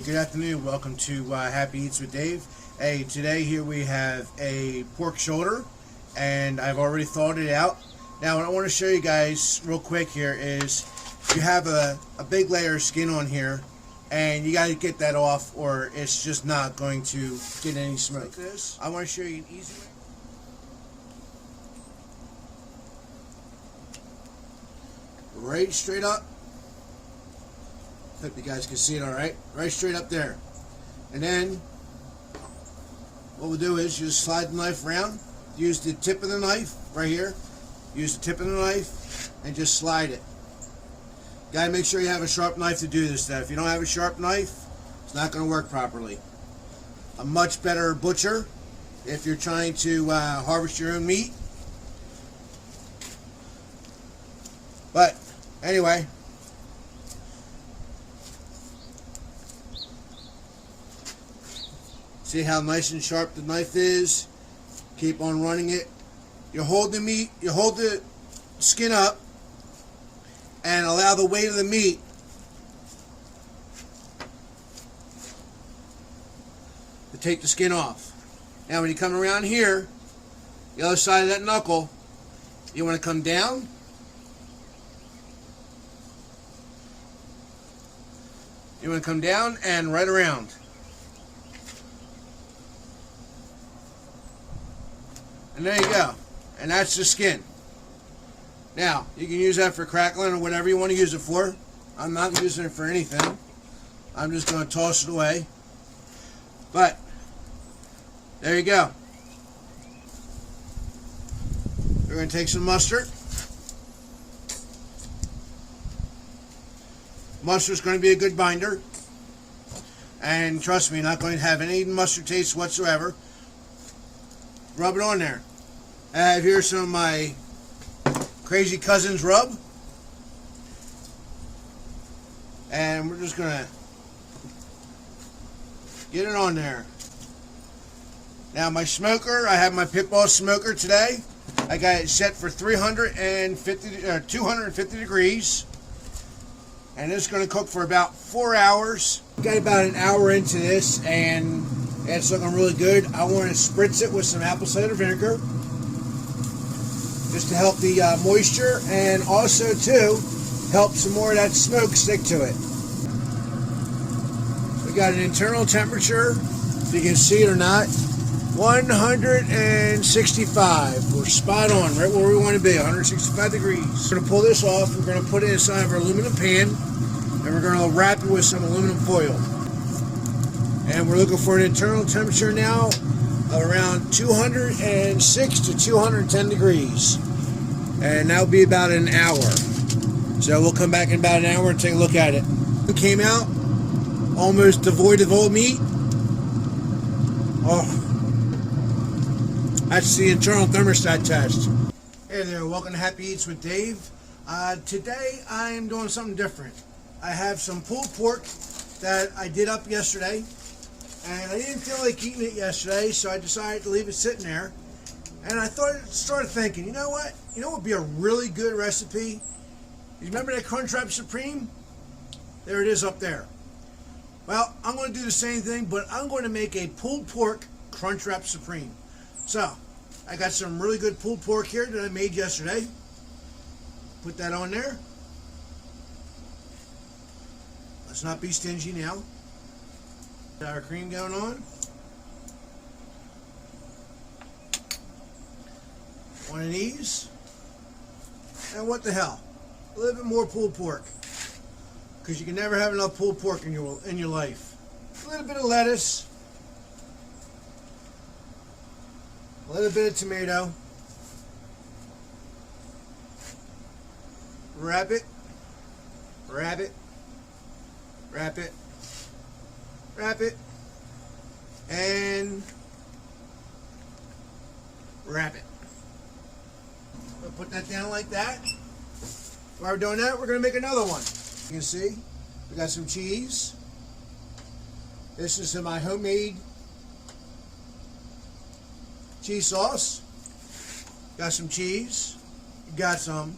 good afternoon. Welcome to Happy Eats with Dave. Hey, today here we have a pork shoulder, and I've already thawed it out. Now, what I want to show you guys real quick here is you have a big layer of skin on here, and you got to get that off, or it's just not going to get any smoke. Like this, I want to show you an easy way. Right straight up. Hope you guys can see it all right. Right straight up there. And then what we'll do is just slide the knife around. Use the tip of the knife right here. Use the tip of the knife and just slide it. Gotta make sure you have a sharp knife to do this stuff. If you don't have a sharp knife, it's not going to work properly. A much better butcher if you're trying to harvest your own meat. But anyway, see how nice and sharp the knife is? Keep on running it. You hold the meat, you hold the skin up and allow the weight of the meat to take the skin off. Now when you come around here, the other side of that knuckle, you want to come down. You want to come down and right around. And there you go. And that's the skin. Now, you can use that for crackling or whatever you want to use it for. I'm not using it for anything. I'm just going to toss it away. But, there you go. We're going to take some mustard. Mustard's going to be a good binder. And trust me, not going to have any mustard taste whatsoever. Rub it on there. I have here some of my Crazy Cousins rub. And we're just going to get it on there. Now my smoker, I have my pit boss smoker today. I got it set for 250 degrees. And it's going to cook for about 4 hours. Got about an hour into this and it's looking really good. I want to spritz it with some apple cider vinegar just to help the moisture and also to help some more of that smoke stick to it. We got an internal temperature, if you can see it or not, 165. We're spot on, right where we want to be, 165 degrees. We're going to pull this off. We're going to put it inside of our aluminum pan, and we're going to wrap it with some aluminum foil. And we're looking for an internal temperature now of around 206 to 210 degrees. And that'll be about an hour. So we'll come back in about an hour and take a look at it. It came out almost devoid of old meat. Oh, that's the internal thermostat test. Hey there, welcome to Happy Eats with Dave. Today I am doing something different. I have some pulled pork that I did up yesterday, and I didn't feel like eating it yesterday, so I decided to leave it sitting there. And I started thinking, you know what? You know what would be a really good recipe? You remember that Crunchwrap Supreme? There it is up there. Well, I'm going to do the same thing, but I'm going to make a pulled pork Crunchwrap Supreme. So, I got some really good pulled pork here that I made yesterday. Put that on there. Let's not be stingy now. Got our cream going on. One of these. And what the hell? A little bit more pulled pork. Because you can never have enough pulled pork in your life. A little bit of lettuce. A little bit of tomato. Wrap it. Wrap it. Wrap it. Wrap it. And wrap it. We'll put that down like that. While we're doing that, we're going to make another one. You can see, we got some cheese. This is my homemade cheese sauce. Got some cheese. Got some,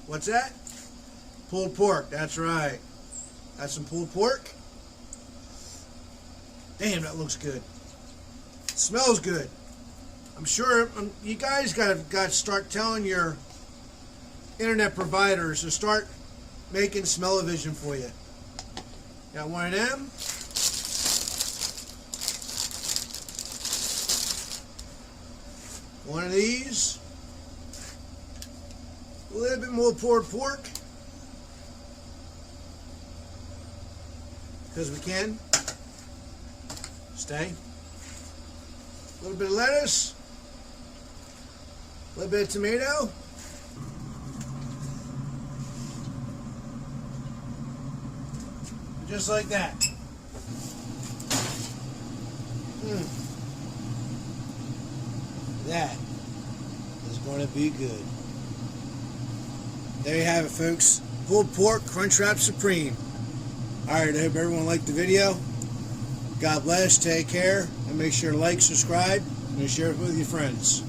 what's that? Pulled pork, that's right. Got some pulled pork. Damn, that looks good. Smells good. I'm sure you guys got to start telling your internet providers to start making smell-o-vision for you. Got one of them. One of these. A little bit more pulled pork. Because we can. Stay. A little bit of lettuce. A little bit of tomato. Just like that. That is going to be good. There you have it, folks. Pulled pork, Crunchwrap Supreme. Alright, I hope everyone liked the video. God bless, take care, and make sure to like, subscribe, and share it with your friends.